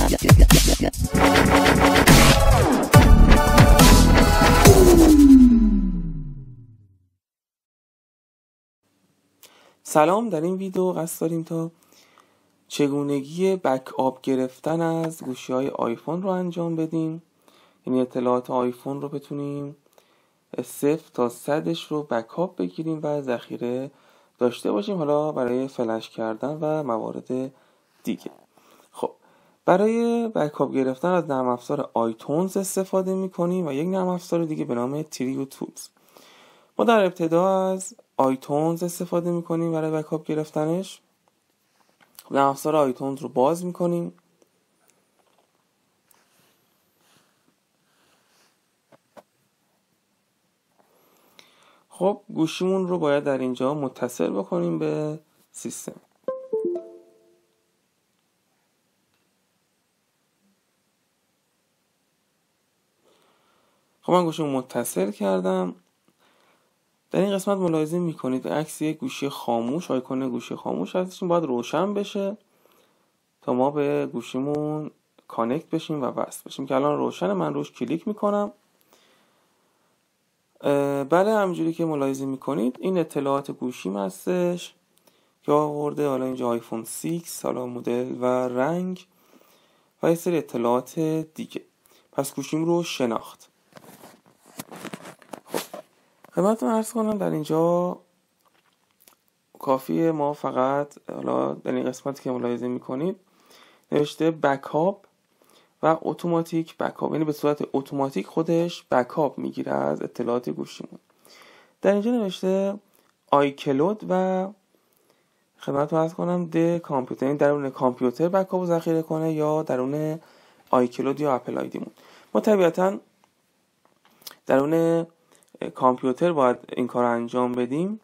سلام، در این ویدیو قصد داریم تا چگونگی بکاپ گرفتن از گوشی‌های آیفون رو انجام بدیم. یعنی اطلاعات آیفون رو بتونیم 0 تا 100ش رو بکاپ بگیریم و ذخیره داشته باشیم، حالا برای فلش کردن و موارد دیگه. خب برای بکاپ گرفتن از نرم افزار آیتونز استفاده می‌کنیم و یک نرم افزار دیگه به نام تریو تولز. ما در ابتدا از آیتونز استفاده میکنیم برای بکاپ گرفتنش. نرم افزار آیتونز رو باز میکنیم. خب گوشیمون رو باید در اینجا متصل بکنیم به سیستم. خب من گوشیمو متصل کردم. در این قسمت ملاحظه میکنید عکس یک گوشی خاموش، آیکون گوشی خاموش هستش، باید روشن بشه تا ما به گوشیمون کانکت بشیم و وصل بشیم که الان روشنه. من روش کلیک میکنم. بله، همینجوری که ملاحظه میکنید این اطلاعات گوشیم هستش که آورده حالا اینجا آیفون 6، حالا مدل و رنگ و یه سری اطلاعات دیگه. پس گوشیم رو شناخت. خدمتتون عرض کنم در اینجا کافیه ما فقط حالا در این قسمتی که ملاحظه میکنید نوشته بکاپ و اتوماتیک بکاپ، یعنی به صورت اتوماتیک خودش بکاپ میگیره از اطلاعات گوشیمون. در اینجا نوشته آیکلود و خدمتتون عرض کنم د کامپیوتر، یعنی درون کامپیوتر بکاپ ذخیره کنه یا درون آیکلود یا اپل آیدیمون. ما طبیعتاً درون کامپیوتر باید این کار رو انجام بدیم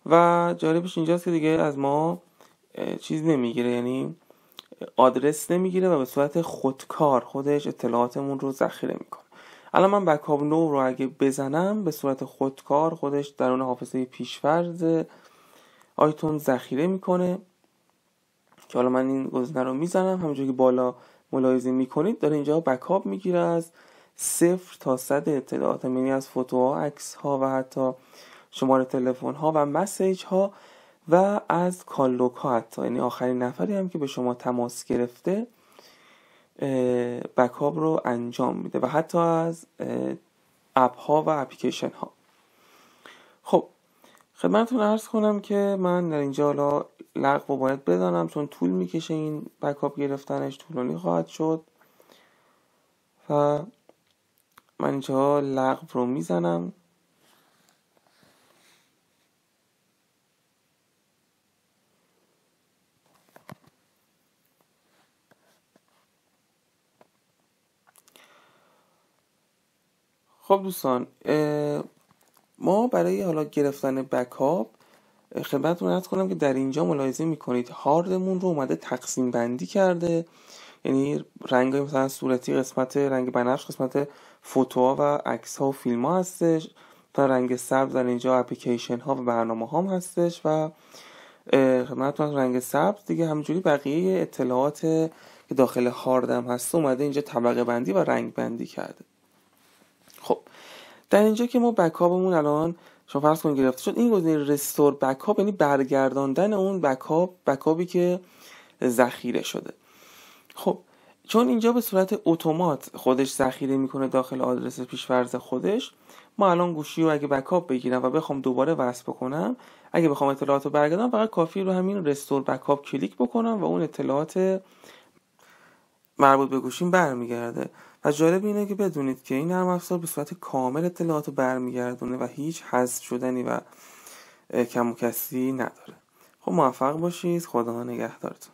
و جالبش اینجاست که دیگه از ما چیز نمیگیره، یعنی آدرس نمیگیره و به صورت خودکار خودش اطلاعاتمون رو ذخیره میکنه. الان من بکاپ نو رو اگه بزنم به صورت خودکار خودش درون حافظه پیشفرض آیتون ذخیره میکنه که حالا من این گزینه رو میزنم. همونجوری که بالا ملاحظه میکنید داره اینجا بکاپ میگیره از 0 تا 100 اطلاعات، یعنی از فوتوها، عکس ها و حتی شماره تلفن ها و مسیج ها و از کال لوگ ها حتی، یعنی آخرین نفری هم که به شما تماس گرفته بکاپ رو انجام میده و حتی از اپ ها و اپلیکیشن ها. خب خدمتتون عرض کنم که من در اینجا حالا لغو رو باید بدانم چون طول میکشه، این بکاپ گرفتنش طولانی خواهد شد و من اینجا لغو رو میزنم. خب دوستان، ما برای حالا گرفتن بکاپ خدمتتون عرض کنم که در اینجا ملاحظه میکنید هاردمون رو اومده تقسیم بندی کرده، یعنی رنگای مثلا صورتی قسمت رنگ بنفش قسمت فوتوها و عکس ها و فیلم ها هستش، تا رنگ سبز در اینجا اپلیکیشن ها و برنامه ها هم هستش و خدمتتون رنگ سبز دیگه همینجوری بقیه اطلاعات که داخل هاردم هست اومده اینجا طبقه بندی و رنگ بندی کرده. خب در اینجا که ما بکاپمون الان شما فرض کنید گرفته شد، این گزینه رستور بکاپ یعنی برگرداندن اون بکاپی که ذخیره شده. خب چون اینجا به صورت اتومات خودش ذخیره میکنه داخل آدرس پیشفرض خودش، ما الان گوشی رو اگه بکاپ بگیرم و بخوام دوباره وصل بکنم، اگه بخوام اطلاعات رو برگردم فقط کافی رو همین رستور بکاپ کلیک بکنم و اون اطلاعات مربوط به گوشیم برمیگرده. و جالب اینه که بدونید که این نرم افزار به صورت کامل اطلاعات رو برمیگردونه و هیچ حذف شدنی و کم و کسری نداره. خب موفق باشید، خدا نگهدارتون.